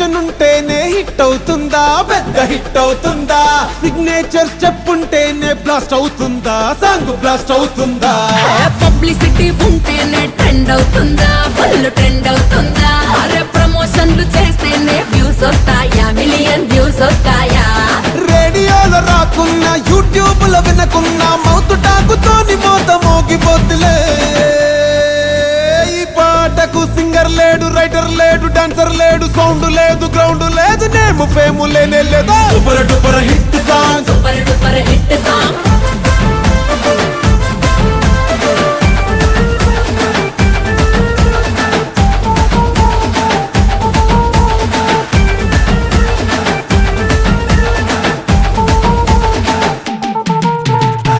Promotion ఉంటేనే hit అవుతుందా, పెద్ద హిట్ అవుతుందా? సిగ్నేచర్ స్టెప్ ఉంటేనే బ్లాస్ట్ అవుతుందా, సాంగ్ బ్లాస్ట్ అవుతుందా? పబ్లిసిటీ ఉంటేనే ట్రెండ్ అవుతుందా, ఫుల్ ట్రెండ్ అవుతుందా? అరే ప్రమోషన్లు చేస్తేనే వ్యూస్ వస్తాయా, మిలియన్ వ్యూస్ వస్తాయా? రేడియోలో రాకున్నా యూట్యూబ్ లో వినకున్నా మౌత్ టాకుతోని మోత మోగిపోతులే. ఈ పాటకు సింగర్ లేడు, రైటర్ లేడు, డాన్సర్ లేడు, సౌండ్ లేదు, గ్రౌండ్ లేదు, నేమ్ ఫేము లేనే లేదా. Super duper hit song, super duper hit song.